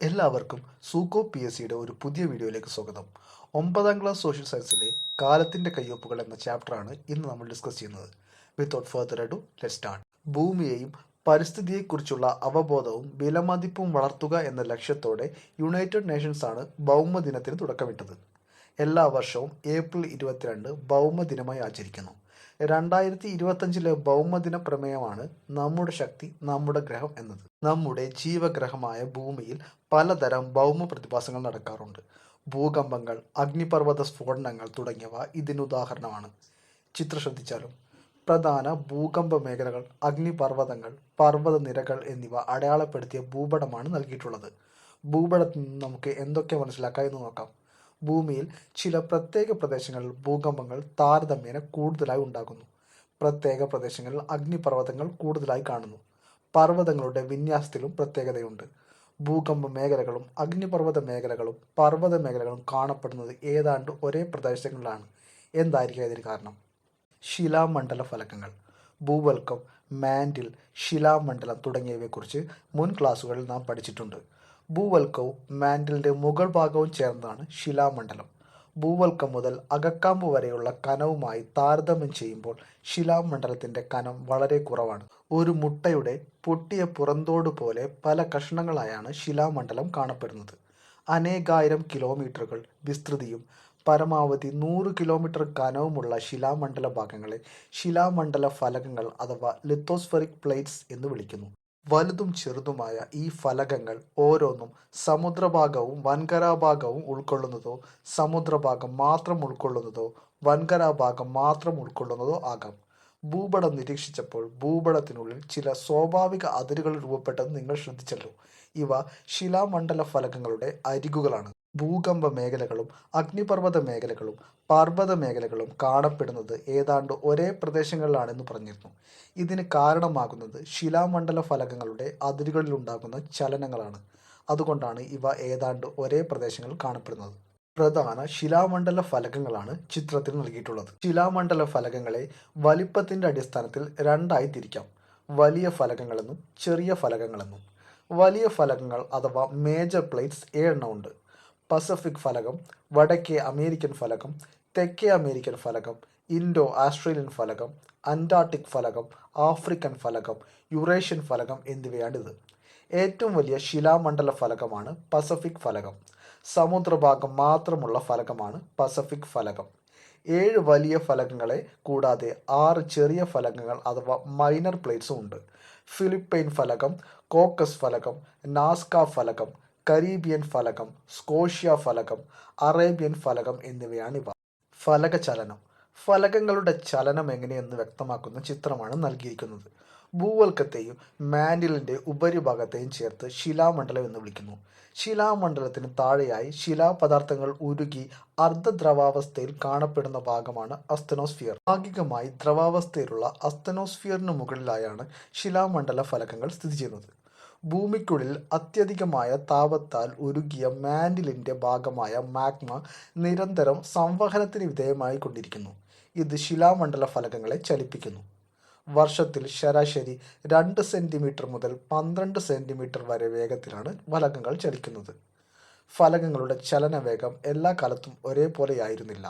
എല്ലാവർക്കും സൂക്കോ P S സിയുടെ ഒരു പുതിയ വീഡിയോയിലേക്ക് സ്വാഗതം. 9ാം ക്ലാസ് സോഷ്യൽ സയൻസിലെ കാലത്തിൻ്റെ കയ്യൊപ്പുകൾ എന്ന ചാപ്റ്ററാണ് ഇന്ന് നമ്മൾ ഡിസ്കസ് ചെയ്യുന്നത്. Without further ado let start. ഭൂമിയെയും പരിസ്ഥിതിയെക്കുറിച്ചുള്ള അവബോധവും വിലമതിപ്പും വളർത്തുക എന്ന ലക്ഷ്യത്തോടെ യുണൈറ്റഡ് നേഷൻസ് ആണ് ഭൗമദിനത്തിന് തുടക്കമിട്ടത്. എല്ലാ വർഷവും ഏപ്രിൽ 22 ഭൗമദിനമായി ആചരിക്കുന്നു. 2025 ഭൗമദിന പ്രമേയമാണ് നമ്മുടെ ശക്തി നമ്മുടെ ഗ്രഹം എന്നത്. നമ്മുടെ ജീവഗ്രഹമായ ഭൂമിയിൽ പലതരം ഭൗമ പ്രതിഭാസങ്ങൾ നടക്കാറുണ്ട്. ഭൂകമ്പങ്ങൾ, അഗ്നിപർവ്വത സ്ഫോടനങ്ങൾ തുടങ്ങിയവ ഇതിനുദാഹരണമാണ്. ചിത്രം ശ്രദ്ധിച്ചാലും പ്രധാന ഭൂകമ്പ മേഖലകൾ, അഗ്നിപർവ്വതങ്ങൾ, പർവ്വതനിരകൾ എന്നിവ അടയാളപ്പെടുത്തിയ ഭൂപടമാണ് നൽകിയിട്ടുള്ളത്. ഭൂപടത്തിൽ നിന്ന് നമുക്ക് എന്തൊക്കെ മനസ്സിലാക്കാം എന്ന് നോക്കാം. ഭൂമിയിൽ ചില പ്രത്യേക പ്രദേശങ്ങളിൽ ഭൂകമ്പങ്ങൾ താരതമ്യേന കൂടുതലായി ഉണ്ടാകുന്നു. പ്രത്യേക പ്രദേശങ്ങളിൽ അഗ്നിപർവ്വതങ്ങൾ കൂടുതലായി കാണുന്നു. പർവ്വതങ്ങളുടെ വിന്യാസത്തിലും പ്രത്യേകതയുണ്ട്. ഭൂകമ്പ മേഖലകളും അഗ്നിപർവ്വത മേഖലകളും പർവ്വത മേഖലകളും കാണപ്പെടുന്നത് ഏതാണ്ട് ഒരേ പ്രദേശങ്ങളിലാണ്. എന്തായിരിക്കും ഇതിന് കാരണം? ശിലാമണ്ഡല ഫലകങ്ങൾ, ഭൂവൽക്കം, മാൻഡിൽ, ശിലാമണ്ഡലം തുടങ്ങിയവയെക്കുറിച്ച് മുൻ ക്ലാസ്സുകളിൽ നാം പഠിച്ചിട്ടുണ്ട്. ഭൂവൽക്കവും മാൻഡിലിൻ്റെ മുകൾ ഭാഗവും ചേർന്നതാണ് ശിലാമണ്ഡലം. ഭൂവൽക്കം മുതൽ അകക്കാമ്പ് വരെയുള്ള കനവുമായി താരതമ്യം ചെയ്യുമ്പോൾ ശിലാമണ്ഡലത്തിൻ്റെ കനം വളരെ കുറവാണ്. ഒരു മുട്ടയുടെ പൊട്ടിയ പുറന്തോട് പോലെ പല കഷണങ്ങളായാണ് ശിലാമണ്ഡലം കാണപ്പെടുന്നത്. അനേകായിരം കിലോമീറ്ററുകൾ വിസ്തൃതിയും പരമാവധി 100 കിലോമീറ്റർ കനവുമുള്ള ശിലാമണ്ഡല ഭാഗങ്ങളെ ശിലാമണ്ഡല ഫലകങ്ങൾ അഥവാ ലിത്തോസ്ഫെറിക് പ്ലേറ്റ്സ് എന്ന് വിളിക്കുന്നു. വലുതും ചെറുതുമായ ഈ ഫലകങ്ങൾ ഓരോന്നും സമുദ്രഭാഗവും വൻകരാഭാഗവും ഉൾക്കൊള്ളുന്നതോ സമുദ്രഭാഗം മാത്രം ഉൾക്കൊള്ളുന്നതോ വൻകരാഭാഗം മാത്രം ഉൾക്കൊള്ളുന്നതോ ആകാം. ഭൂപടം നിരീക്ഷിച്ചപ്പോൾ ഭൂപടത്തിനുള്ളിൽ ചില സ്വാഭാവിക അതിരുകൾ രൂപപ്പെട്ടത് നിങ്ങൾ ശ്രദ്ധിച്ചല്ലോ. ഇവ ശിലാമണ്ഡല ഫലകങ്ങളുടെ അരികുകളാണ്. ഭൂകമ്പ മേഖലകളും അഗ്നിപർവ്വത മേഖലകളും പർവ്വത മേഖലകളും കാണപ്പെടുന്നത് ഏതാണ്ട് ഒരേ പ്രദേശങ്ങളിലാണെന്ന് പറഞ്ഞിരുന്നു. ഇതിന് കാരണമാകുന്നത് ശിലാമണ്ഡല ഫലകങ്ങളുടെ അതിരുകളിലുണ്ടാകുന്ന ചലനങ്ങളാണ്. അതുകൊണ്ടാണ് ഇവ ഏതാണ്ട് ഒരേ പ്രദേശങ്ങളിൽ കാണപ്പെടുന്നത്. പ്രധാന ശിലാമണ്ഡല ഫലകങ്ങളാണ് ചിത്രത്തിൽ നൽകിയിട്ടുള്ളത്. ശിലാമണ്ഡല ഫലകങ്ങളെ വലിപ്പത്തിൻ്റെ അടിസ്ഥാനത്തിൽ രണ്ടായി തിരിക്കാം: വലിയ ഫലകങ്ങളെന്നും ചെറിയ ഫലകങ്ങളെന്നും. വലിയ ഫലകങ്ങൾ അഥവാ മേജർ പ്ലേറ്റ്സ് 7 ഉണ്ട്. പസഫിക് ഫലകം, വടക്കേ അമേരിക്കൻ ഫലകം, തെക്കേ അമേരിക്കൻ ഫലകം, ഇൻഡോ ആസ്ട്രേലിയൻ ഫലകം, അന്റാർട്ടിക് ഫലകം, ആഫ്രിക്കൻ ഫലകം, യുറേഷ്യൻ ഫലകം എന്നിവയാണിത്. ഏറ്റവും വലിയ ശിലാമണ്ഡല ഫലകമാണ് പസഫിക് ഫലകം. സമുദ്രഭാഗം മാത്രമുള്ള ഫലകമാണ് പസഫിക് ഫലകം. 7 വലിയ ഫലകങ്ങളെ കൂടാതെ 6 ചെറിയ ഫലകങ്ങൾ അഥവാ മൈനർ പ്ലേറ്റ്സും ഉണ്ട്. ഫിലിപ്പൈൻ ഫലകം, കോക്കസ് ഫലകം, നാസ്ക ഫലകം, കരീബിയൻ ഫലകം, സ്കോഷ്യ ഫലകം, അറേബ്യൻ ഫലകം എന്നിവയാണിവ. ഫലക ചലനം. ഫലകങ്ങളുടെ ചലനം എങ്ങനെയെന്ന് വ്യക്തമാക്കുന്ന ചിത്രമാണ് നൽകിയിരിക്കുന്നത്. ഭൂവൽക്കത്തെയും മാൻഡിലിൻ്റെ ഉപരിഭാഗത്തെയും ചേർത്ത് ശിലാമണ്ഡലം എന്ന് വിളിക്കുന്നു. ശിലാമണ്ഡലത്തിന് താഴെയായി ശിലാപദാർത്ഥങ്ങൾ ഉരുകി അർദ്ധദ്രവാവസ്ഥയിൽ കാണപ്പെടുന്ന ഭാഗമാണ് അസ്തനോസ്ഫിയർ. ഭാഗികമായി ദ്രവാവസ്ഥയിലുള്ള അസ്തനോസ്ഫിയറിന് മുകളിലായാണ് ശിലാമണ്ഡല ഫലകങ്ങൾ സ്ഥിതി ചെയ്യുന്നത്. ഭൂമിക്കുള്ളിൽ അത്യധികമായ താപത്താൽ ഉരുകിയ മാൻഡിലിൻ്റെ ഭാഗമായ മാഗ്മ നിരന്തരം സംവഹനത്തിന് വിധേയമായി കൊണ്ടിരിക്കുന്നു. ഇത് ശിലാമണ്ഡല ഫലകങ്ങളെ ചലിപ്പിക്കുന്നു. വർഷത്തിൽ ശരാശരി 2 സെൻറ്റിമീറ്റർ മുതൽ 12 സെൻറ്റിമീറ്റർ വരെ വേഗത്തിലാണ് ഫലകങ്ങൾ ചലിക്കുന്നത്. ഫലകങ്ങളുടെ ചലനവേഗം എല്ലാ കാലത്തും ഒരേപോലെയായിരുന്നില്ല.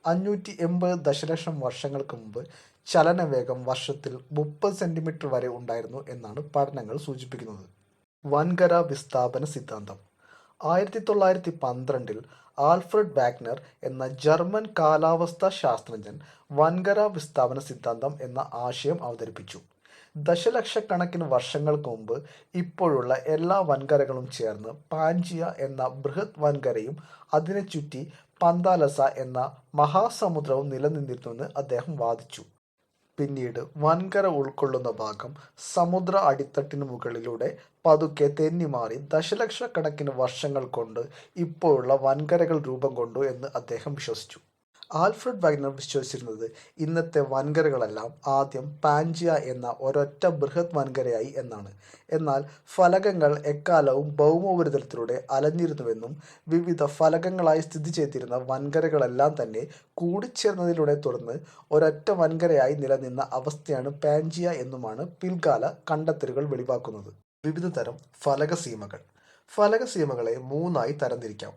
580 ദശലക്ഷം വർഷങ്ങൾക്ക് മുമ്പ് ചലനവേഗം വർഷത്തിൽ 30 സെൻറ്റിമീറ്റർ വരെ ഉണ്ടായിരുന്നു എന്നാണ് പഠനങ്ങൾ സൂചിപ്പിക്കുന്നത്. വൻകര വിസ്ഥാപന സിദ്ധാന്തം. 1912 ആൽഫ്രഡ് വാഗ്നർ എന്ന ജർമ്മൻ കാലാവസ്ഥാ ശാസ്ത്രജ്ഞൻ വൻകര വിസ്ഥാപന സിദ്ധാന്തം എന്ന ആശയം അവതരിപ്പിച്ചു. ദശലക്ഷക്കണക്കിന് വർഷങ്ങൾക്ക് മുമ്പ് ഇപ്പോഴുള്ള എല്ലാ വൻകരകളും ചേർന്ന് പാൻജിയ എന്ന ബൃഹത് വൻകരയും അതിനെ ചുറ്റി പന്താലസ എന്ന മഹാസമുദ്രവും നിലനിന്നിരുന്നുവെന്ന് അദ്ദേഹം വാദിച്ചു. പിന്നീട് വൻകര ഉൾക്കൊള്ളുന്ന ഭാഗം സമുദ്ര അടിത്തട്ടിന് മുകളിലൂടെ പതുക്കെ തെന്നിമാറി ദശലക്ഷക്കണക്കിന് വർഷങ്ങൾ കൊണ്ട് ഇപ്പോഴുള്ള വൻകരകൾ രൂപം കൊണ്ടു എന്ന് അദ്ദേഹം വിശ്വസിച്ചു. ആൽഫ്രഡ് വാഗ്നർ വിശ്വസിച്ചിരുന്നത് ഇന്നത്തെ വൻകരകളെല്ലാം ആദ്യം പാൻജിയ എന്ന ഒരൊറ്റ ബൃഹത് വൻകരയായി എന്നാണ്. എന്നാൽ ഫലകങ്ങൾ എക്കാലവും ഭൗമോപരിതലത്തിലൂടെ അലഞ്ഞിരുന്നുവെന്നും വിവിധ ഫലകങ്ങളായി സ്ഥിതി ചെയ്തിരുന്ന വൻകരകളെല്ലാം തന്നെ കൂടിച്ചേർന്നതിലൂടെ തുടർന്ന് ഒരൊറ്റ വൻകരയായി നിലനിന്ന അവസ്ഥയാണ് പാൻജിയ എന്നുമാണ് പിൽക്കാല കണ്ടെത്തലുകൾ വെളിവാക്കുന്നത്. വിവിധ തരം ഫലകസീമകൾ. ഫലകസീമകളെ മൂന്നായി തരംതിരിക്കാം.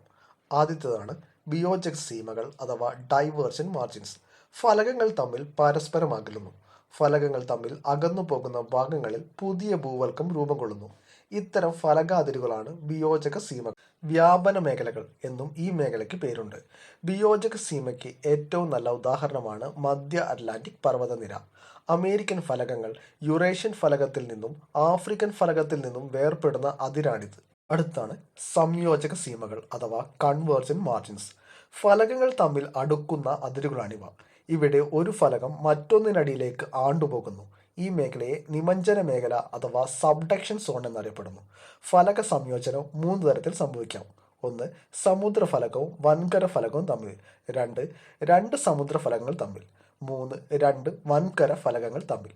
ആദ്യത്തേതാണ് ബിയോജക സീമകൾ അഥവാ ഡൈവേർജൻ മാർജിൻസ്. ഫലകങ്ങൾ തമ്മിൽ പരസ്പരം അകലുന്നു. ഫലകങ്ങൾ തമ്മിൽ അകന്നു പോകുന്ന ഭാഗങ്ങളിൽ പുതിയ ഭൂവൽക്കം രൂപം കൊള്ളുന്നു. ഇത്തരം ഫലകാതിരുകളാണ് ബിയോജക സീമകൾ. വ്യാപന മേഖലകൾ എന്നും ഈ മേഖലയ്ക്ക് പേരുണ്ട്. ബിയോജക സീമയ്ക്ക് ഏറ്റവും നല്ല ഉദാഹരണമാണ് മധ്യ അറ്റ്ലാന്റിക് പർവ്വതനിര. അമേരിക്കൻ ഫലകങ്ങൾ യുറേഷ്യൻ ഫലകത്തിൽ നിന്നും ആഫ്രിക്കൻ ഫലകത്തിൽ നിന്നും വേർപെടുന്ന അതിരാണിത്. അടുത്താണ് സംയോജക സീമകൾ അഥവാ കൺവേർജൻ മാർജിൻസ്. ഫലകങ്ങൾ തമ്മിൽ അടുക്കുന്ന അതിരുകളാണിവ. ഇവിടെ ഒരു ഫലകം മറ്റൊന്നിനടിയിലേക്ക് ആണ്ടുപോകുന്നു. ഈ മേഖലയെ നിമഞ്ജന മേഖല അഥവാ സബ്ഡക്ഷൻ സോൺ എന്നറിയപ്പെടുന്നു. ഫലക സംയോജനം മൂന്ന് തരത്തിൽ സംഭവിക്കാം. ഒന്ന്, സമുദ്രഫലകവും വൻകര ഫലകവും തമ്മിൽ. രണ്ട് സമുദ്രഫലകങ്ങൾ തമ്മിൽ. മൂന്ന്, രണ്ട് വൻകര ഫലകങ്ങൾ തമ്മിൽ.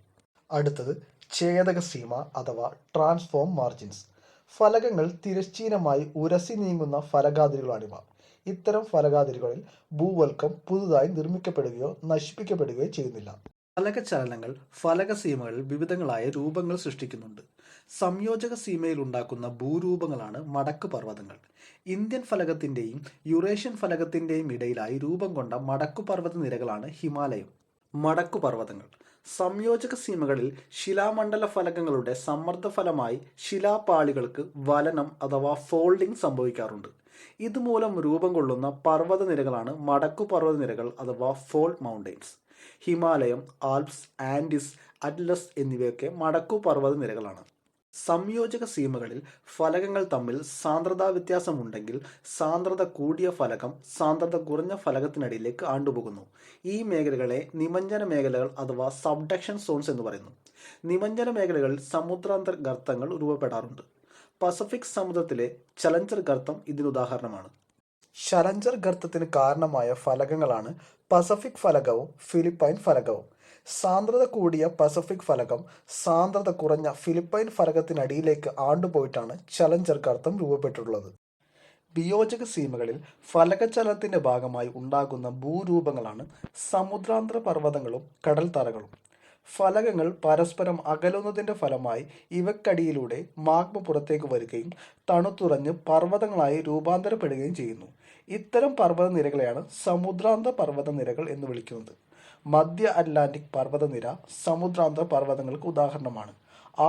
അടുത്തത് ഛേദക സീമ അഥവാ ട്രാൻസ്ഫോം മാർജിൻസ്. ഫലകങ്ങൾ തിരശ്ചീനമായി ഉരസി നീങ്ങുന്ന ഫലകാതിരുകളാണിവ. ഇത്തരം ഫലകാതിരുകളിൽ ഭൂവൽക്കം പുതുതായി നിർമ്മിക്കപ്പെടുകയോ നശിപ്പിക്കപ്പെടുകയോ ചെയ്യുന്നില്ല. ഫലകചലനങ്ങൾ ഫലകസീമകളിൽ വിവിധങ്ങളായ രൂപങ്ങൾ സൃഷ്ടിക്കുന്നുണ്ട്. സംയോജക സീമയിൽ ഉണ്ടാക്കുന്ന ഭൂരൂപങ്ങളാണ് മടക്ക് പർവ്വതങ്ങൾ. ഇന്ത്യൻ ഫലകത്തിൻ്റെയും യുറേഷ്യൻ ഫലകത്തിൻ്റെയും ഇടയിലായി രൂപം കൊണ്ട മടക്കുപർവ്വത നിരകളാണ് ഹിമാലയം. മടക്കുപർവ്വതങ്ങൾ സംയോജക സീമകളിൽ ശിലാമണ്ഡല ഫലകങ്ങളുടെ സമ്മർദ്ദഫലമായി ശിലാപാളികൾക്ക് വലനം അഥവാ ഫോൾഡിംഗ് സംഭവിക്കാറുണ്ട്. ഇതുമൂലം രൂപം കൊള്ളുന്ന പർവ്വത നിരകളാണ് മടക്കുപർവ്വത നിരകൾ അഥവാ ഫോൾഡ് മൗണ്ടെയ്ൻസ്. ഹിമാലയം, ആൽപ്സ്, ആൻഡീസ്, അറ്റ്ലസ് എന്നിവയൊക്കെ മടക്കുപർവ്വത നിരകളാണ്. സംയോജക സീമകളിൽ ഫലകങ്ങൾ തമ്മിൽ സാന്ദ്രതാ വ്യത്യാസമുണ്ടെങ്കിൽ സാന്ദ്രത കൂടിയ ഫലകം സാന്ദ്രത കുറഞ്ഞ ഫലകത്തിനടിയിലേക്ക് ആണ്ടുപോകുന്നു. ഈ മേഖലകളെ നിമഞ്ജന മേഖലകൾ അഥവാ സബ്ഡക്ഷൻ സോൺസ് എന്ന് പറയുന്നു. നിമഞ്ജന മേഖലകളിൽ സമുദ്രാന്തർ ഗർത്തങ്ങൾ രൂപപ്പെടാറുണ്ട്. പസഫിക് സമുദ്രത്തിലെ ചലഞ്ചർ ഗർത്തം ഇതിനുദാഹരണമാണ്. ചലഞ്ചർ ഗർത്തത്തിന് കാരണമായ ഫലകങ്ങളാണ് പസഫിക് ഫലകവും ഫിലിപ്പൈൻ ഫലകവും. സാന്ദ്രത കൂടിയ പസഫിക് ഫലകം സാന്ദ്രത കുറഞ്ഞ ഫിലിപ്പൈൻ ഫലകത്തിനടിയിലേക്ക് ആണ്ടുപോയിട്ടാണ് ചലഞ്ചർ ഗർത്തം രൂപപ്പെട്ടിട്ടുള്ളത്. ബിയോജക സീമകളിൽ ഫലകചലനത്തിന്റെ ഭാഗമായി ഉണ്ടാകുന്ന ഭൂരൂപങ്ങളാണ് സമുദ്രാന്തര പർവ്വതങ്ങളും കടൽത്തറകളും. ഫലകങ്ങൾ പരസ്പരം അകലുന്നതിൻ്റെ ഫലമായി ഇവക്കടിയിലൂടെ മാഗ്മ പുറത്തേക്ക് വരികയും തണുത്തുറഞ്ഞ് പർവ്വതങ്ങളായി രൂപാന്തരപ്പെടുകയും ചെയ്യുന്നു. ഇത്തരം പർവ്വത നിരകളെയാണ് സമുദ്രാന്തര പർവ്വത നിരകൾ എന്ന് വിളിക്കുന്നത്. മധ്യ അറ്റ്ലാന്റിക് പർവ്വതനിര സമുദ്രാന്തര പർവ്വതങ്ങൾക്ക് ഉദാഹരണമാണ്.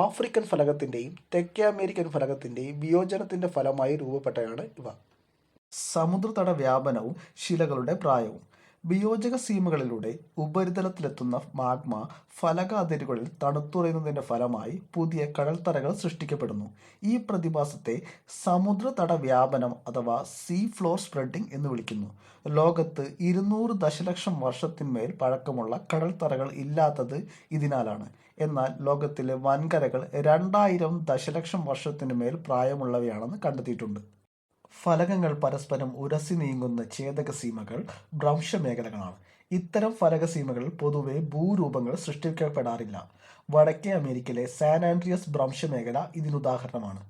ആഫ്രിക്കൻ ഫലകത്തിൻ്റെയും തെക്കേ അമേരിക്കൻ ഫലകത്തിൻ്റെയും വിയോജനത്തിൻ്റെ ഫലമായി രൂപപ്പെട്ടതാണ് ഇവ. സമുദ്രതട വ്യാപനവും ശിലകളുടെ പ്രായവും. ബിയോജക സീമകളിലൂടെ ഉപരിതലത്തിലെത്തുന്ന മാഗ്മ ഫലക അതിരുകളിൽ തണുത്തുറയുന്നതിൻ്റെ ഫലമായി പുതിയ കടൽത്തറകൾ സൃഷ്ടിക്കപ്പെടുന്നു. ഈ പ്രതിഭാസത്തെ സമുദ്രതട വ്യാപനം അഥവാ സീ ഫ്ലോർ സ്പ്രെഡിംഗ് എന്ന് വിളിക്കുന്നു. ലോകത്ത് 200 ദശലക്ഷം വർഷത്തിന്മേൽ പഴക്കമുള്ള കടൽത്തറകൾ ഇല്ലാത്തത് ഇതിനാലാണ്. എന്നാൽ ലോകത്തിലെ വൻകരകൾ 2000 ദശലക്ഷം വർഷത്തിനു മേൽ പ്രായമുള്ളവയാണെന്ന് കണ്ടെത്തിയിട്ടുണ്ട്. ഫലകങ്ങൾ പരസ്പരം ഉരസി നീങ്ങുന്ന ഛേദക സീമകൾ ഭ്രംശമേഖലകളാണ്. ഇത്തരം ഫലകസീമകളിൽ പൊതുവെ ഭൂരൂപങ്ങൾ സൃഷ്ടിക്കപ്പെടാറില്ല. വടക്കേ അമേരിക്കയിലെ സാൻ ആൻഡ്രിയസ് ഭ്രംശമേഖല ഇതിനുദാഹരണമാണ്.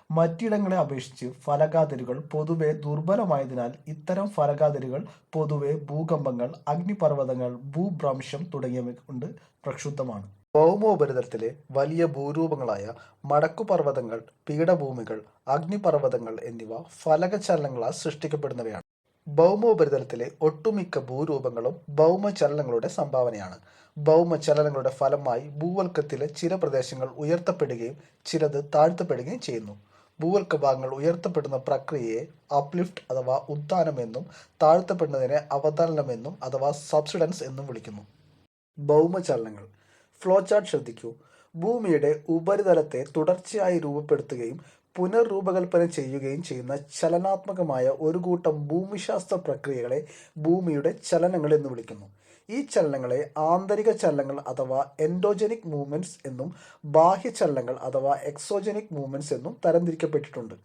മറ്റിടങ്ങളെ അപേക്ഷിച്ച് ഫലകാതിരുകൾ പൊതുവെ ദുർബലമായതിനാൽ ഇത്തരം ഫലകാതിരുകൾ പൊതുവെ ഭൂകമ്പങ്ങൾ, അഗ്നിപർവ്വതങ്ങൾ, ഭൂഭ്രംശം തുടങ്ങിയവ കൊണ്ട് പ്രക്ഷുബ്ധമാണ്. ഭൗമോപരിതലത്തിലെ വലിയ ഭൂരൂപങ്ങളായ മടക്കുപർവ്വതങ്ങൾ, പീഠഭൂമികൾ, അഗ്നിപർവ്വതങ്ങൾ എന്നിവ ഫലകചലനങ്ങളാൽ സൃഷ്ടിക്കപ്പെടുന്നവയാണ്. ഭൗമോപരിതലത്തിലെ ഒട്ടുമിക്ക ഭൂരൂപങ്ങളും ഭൗമചലനങ്ങളുടെ സംഭാവനയാണ്. ഭൗമചലനങ്ങളുടെ ഫലമായി ഭൂവൽക്കത്തിലെ ചില പ്രദേശങ്ങൾ ഉയർത്തപ്പെടുകയും ചിലത് താഴ്ത്തപ്പെടുകയും ചെയ്യുന്നു. ഭൂവൽക്ക ഭാഗങ്ങൾ ഉയർത്തപ്പെടുന്ന പ്രക്രിയയെ അപ്ലിഫ്റ്റ് അഥവാ ഉത്ഥാനമെന്നും താഴ്ത്തപ്പെടുന്നതിനെ അവതരണമെന്നും അഥവാ സബ്സിഡൻസ് എന്നും വിളിക്കുന്നു. ഭൗമചലനങ്ങൾ. ഫ്ലോ ചാർട്ട് ശ്രദ്ധിക്കൂ. ഭൂമിയുടെ ഉപരിതലത്തെ തുടർച്ചയായി രൂപപ്പെടുത്തുകയും പുനർരൂപകൽപ്പന ചെയ്യുകയും ചെയ്യുന്ന ചലനാത്മകമായ ഒരു കൂട്ടം ഭൂമിശാസ്ത്ര പ്രക്രിയകളെ ഭൂമിയുടെ ചലനങ്ങൾ എന്ന് വിളിക്കുന്നു. ഈ ചലനങ്ങളെ ആന്തരിക ചലനങ്ങൾ അഥവാ എൻഡോജനിക് മൂവ്മെൻറ്റ്സ് എന്നും ബാഹ്യചലനങ്ങൾ അഥവാ എക്സോജനിക് മൂവ്മെൻറ്റ്സ് എന്നും തരംതിരിക്കപ്പെട്ടിട്ടുണ്ട്.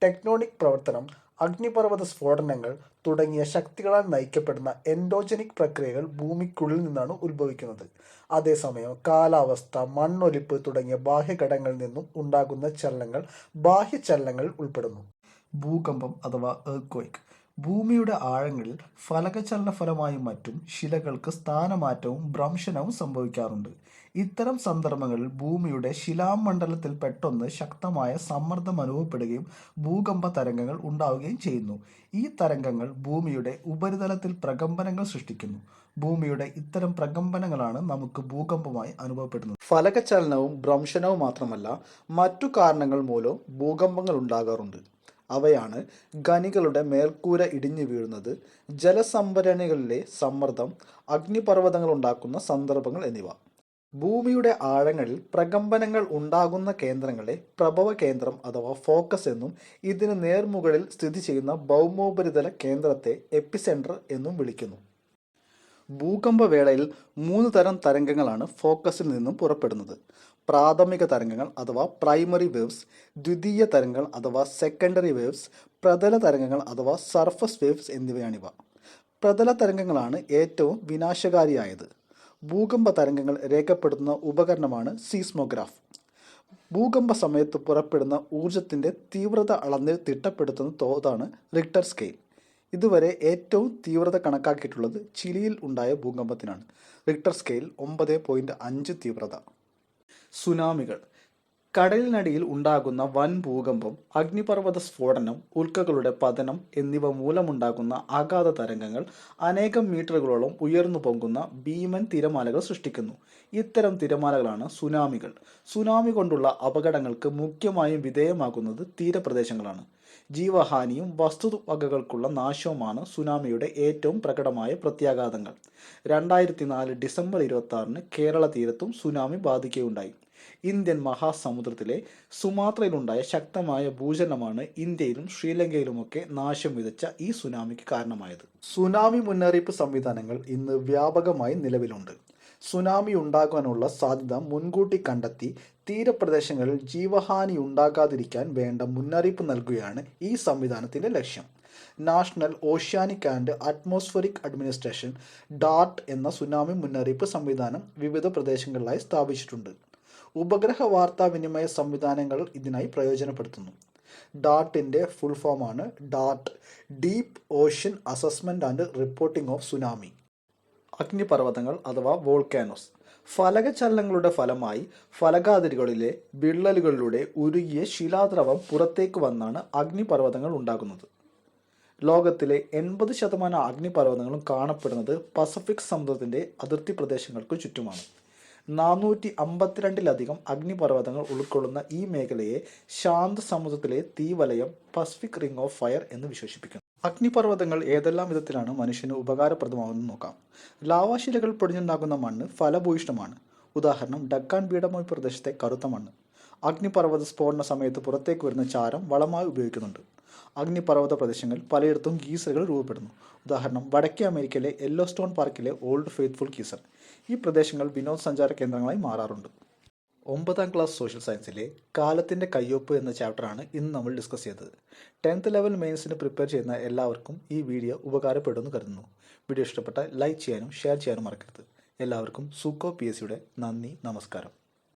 ടെക്ടോണിക് പ്രവർത്തനം, അഗ്നിപർവ്വത സ്ഫോടനങ്ങൾ തുടങ്ങിയ ശക്തികളാൽ നയിക്കപ്പെടുന്ന എൻഡോജനിക് പ്രക്രിയകൾ ഭൂമിക്കുള്ളിൽ നിന്നാണ് ഉത്ഭവിക്കുന്നത്. അതേസമയം കാലാവസ്ഥ, മണ്ണൊലിപ്പ് തുടങ്ങിയ ബാഹ്യഘടകങ്ങളിൽ നിന്നും ഉണ്ടാകുന്ന ചലനങ്ങൾ ബാഹ്യചലനങ്ങളിൽ ഉൾപ്പെടുന്നു. ഭൂകമ്പം അഥവാ എർത്ത്ക്വേക്ക്. ഭൂമിയുടെ ആഴങ്ങളിൽ ഫലകചലന ഫലമായും മറ്റും ശിലകൾക്ക് സ്ഥാനമാറ്റവും ഭ്രംശനവും സംഭവിക്കാറുണ്ട്. ഇത്തരം സന്ദർഭങ്ങളിൽ ഭൂമിയുടെ ശിലാമണ്ഡലത്തിൽ പെട്ടെന്ന് ശക്തമായ സമ്മർദ്ദം അനുഭവപ്പെടുകയും ഭൂകമ്പ തരംഗങ്ങൾ ഉണ്ടാവുകയും ചെയ്യുന്നു. ഈ തരംഗങ്ങൾ ഭൂമിയുടെ ഉപരിതലത്തിൽ പ്രകമ്പനങ്ങൾ സൃഷ്ടിക്കുന്നു. ഭൂമിയുടെ ഇത്തരം പ്രകമ്പനങ്ങളാണ് നമുക്ക് ഭൂകമ്പമായി അനുഭവപ്പെടുന്നത്. ഫലകചലനവും ഭ്രംശനവും മാത്രമല്ല, മറ്റു കാരണങ്ങൾ മൂലവും ഭൂകമ്പങ്ങൾ ഉണ്ടാകാറുണ്ട്. അവയാണ് ഖനികളുടെ മേൽക്കൂര ഇടിഞ്ഞു വീഴുന്നത്, ജലസംഭരണികളിലെ സമ്മർദ്ദം, അഗ്നിപർവ്വതങ്ങൾ ഉണ്ടാക്കുന്ന സന്ദർഭങ്ങൾ എന്നിവ. ഭൂമിയുടെ ആഴങ്ങളിൽ പ്രകമ്പനങ്ങൾ ഉണ്ടാകുന്ന കേന്ദ്രങ്ങളെ പ്രഭവ കേന്ദ്രം അഥവാ ഫോക്കസ് എന്നും ഇതിന് നേർമുകളിൽ സ്ഥിതി ചെയ്യുന്ന ഭൗമോപരിതല കേന്ദ്രത്തെ എപ്പിസെൻറ്റർ എന്നും വിളിക്കുന്നു. ഭൂകമ്പവേളയിൽ 3 തരം തരംഗങ്ങളാണ് ഫോക്കസിൽ നിന്നും പുറപ്പെടുന്നത്. പ്രാഥമിക തരംഗങ്ങൾ അഥവാ പ്രൈമറി വേവ്സ്, ദ്വിതീയ തരംഗങ്ങൾ അഥവാ സെക്കൻഡറി വേവ്സ്, പ്രതല തരംഗങ്ങൾ അഥവാ സർഫസ് വേവ്സ് എന്നിവയാണിവ. പ്രതല തരംഗങ്ങളാണ് ഏറ്റവും വിനാശകാരിയായത്. ഭൂകമ്പ തരംഗങ്ങൾ രേഖപ്പെടുത്തുന്ന ഉപകരണമാണ് സീസ്മോഗ്രാഫ്. ഭൂകമ്പ സമയത്ത് പുറപ്പെടുന്ന ഊർജത്തിൻ്റെ തീവ്രത അളന്ന് തിട്ടപ്പെടുത്തുന്ന തോതാണ് റിക്ടർ സ്കെയിൽ. ഇതുവരെ ഏറ്റവും തീവ്രത കണക്കാക്കിയിട്ടുള്ളത് ചിലിയിൽ ഉണ്ടായ ഭൂകമ്പത്തിനാണ്. റിക്ടർ സ്കെയിൽ 9.5 തീവ്രത. സുനാമികൾ. കടലിനടിയിൽ ഉണ്ടാകുന്ന വൻ ഭൂകമ്പം, അഗ്നിപർവ്വത സ്ഫോടനം, ഉൽക്കകളുടെ പതനം എന്നിവ മൂലമുണ്ടാകുന്ന ആഘാത തരംഗങ്ങൾ അനേകം മീറ്ററുകളോളം ഉയർന്നു പൊങ്ങുന്ന ഭീമൻ തിരമാലകൾ സൃഷ്ടിക്കുന്നു. ഇത്തരം തിരമാലകളാണ് സുനാമികൾ. സുനാമി കൊണ്ടുള്ള അപകടങ്ങൾക്ക് മുഖ്യമായും വിധേയമാകുന്നത് തീരപ്രദേശങ്ങളാണ്. ജീവഹാനിയും വസ്തുവകകൾക്കുള്ള നാശവുമാണ് സുനാമിയുടെ ഏറ്റവും പ്രകടമായ പ്രത്യാഘാതങ്ങൾ. 2004 ഡിസംബർ 26 കേരള തീരത്തും സുനാമി ബാധിക്കുകയുണ്ടായി. ഇന്ത്യൻ മഹാസമുദ്രത്തിലെ സുമാത്രയിലുണ്ടായ ശക്തമായ ഭൂചലനമാണ് ഇന്ത്യയിലും ശ്രീലങ്കയിലുമൊക്കെ നാശം വിതച്ച ഈ സുനാമിക്ക് കാരണമായത്. സുനാമി മുന്നറിയിപ്പ് സംവിധാനങ്ങൾ ഇന്ന് വ്യാപകമായി നിലവിലുണ്ട്. സുനാമി ഉണ്ടാകാനുള്ള സാധ്യത മുൻകൂട്ടി കണ്ടെത്തി തീരപ്രദേശങ്ങളിൽ ജീവഹാനി ഉണ്ടാകാതിരിക്കാൻ വേണ്ട മുന്നറിയിപ്പ് നൽകുകയാണ് ഈ സംവിധാനത്തിൻ്റെ ലക്ഷ്യം. National Oceanic and Atmospheric Administration DART എന്ന സുനാമി മുന്നറിയിപ്പ് സംവിധാനം വിവിധ പ്രദേശങ്ങളിലായി സ്ഥാപിച്ചിട്ടുണ്ട്. ഉപഗ്രഹ വാർത്താവിനിമയ സംവിധാനങ്ങൾ ഇതിനായി പ്രയോജനപ്പെടുത്തുന്നു. ഡാർട്ടിൻ്റെ ഫുൾ ഫോമാണ് DART, deep ocean assessment and reporting of tsunami. അഗ്നിപർവ്വതങ്ങൾ അഥവാ വോൾക്കാനോസ്. ഫലകചലനങ്ങളുടെ ഫലമായി ഫലകാതിരുകളിലെ വിള്ളലുകളിലൂടെ ഉരുകിയ ശിലാദ്രവം പുറത്തേക്ക് വന്നാണ് അഗ്നിപർവ്വതങ്ങൾ ഉണ്ടാകുന്നത്. ലോകത്തിലെ 80% അഗ്നിപർവ്വതങ്ങളും കാണപ്പെടുന്നത് പസഫിക് സമുദ്രത്തിൻ്റെ അതിർത്തി പ്രദേശങ്ങൾക്ക് ചുറ്റുമാണ്. 452-ലധികം അഗ്നിപർവ്വതങ്ങൾ ഉൾക്കൊള്ളുന്ന ഈ മേഖലയെ ശാന്തസമുദ്രത്തിലെ തീവലയം പസഫിക് റിംഗ് ഓഫ് ഫയർ എന്ന് വിശേഷിപ്പിക്കുന്നു. അഗ്നിപർവ്വതങ്ങൾ ഏതെല്ലാം വിധത്തിലാണ് മനുഷ്യന് ഉപകാരപ്രദമാകുന്നത് നോക്കാം. ലാവാശിലകൾ പൊടിഞ്ഞുണ്ടാകുന്ന മണ്ണ് ഫലഭൂയിഷ്ഠമാണ്. ഉദാഹരണം ഡക്കാൻ പീഠഭൂമി പ്രദേശത്തെ കറുത്ത മണ്ണ്. അഗ്നിപർവ്വത സ്ഫോടന സമയത്ത് പുറത്തേക്ക് വരുന്ന ചാരം വളമായി ഉപയോഗിക്കുന്നുണ്ട്. അഗ്നിപർവ്വത പ്രദേശങ്ങളിൽ പലയിടത്തും ഗീസറുകൾ രൂപപ്പെടുന്നു. ഉദാഹരണം വടക്കേ അമേരിക്കയിലെ യെല്ലോസ്റ്റോൺ പാർക്കിലെ ഓൾഡ് ഫെയ്ത്ത്ഫുൾ ഗീസർ. ഈ പ്രദേശങ്ങൾ വിനോദസഞ്ചാര കേന്ദ്രങ്ങളായി മാറാറുണ്ട്. 9ാം ക്ലാസ് സോഷ്യൽ സയൻസിലെ കാലത്തിൻ്റെ കയ്യൊപ്പ് എന്ന ചാപ്റ്ററാണ് ഇന്ന് നമ്മൾ ഡിസ്കസ് ചെയ്തത്. 10th ലെവൽ മെയിൻസിന് പ്രിപ്പയർ ചെയ്യുന്ന എല്ലാവർക്കും ഈ വീഡിയോ ഉപകാരപ്പെടുമെന്ന് കരുതുന്നു. വീഡിയോ ഇഷ്ടപ്പെട്ടാൽ ലൈക്ക് ചെയ്യാനും ഷെയർ ചെയ്യാനും മറക്കരുത്. എല്ലാവർക്കും സുക്കോ PSCയുടെ നന്ദി, നമസ്കാരം.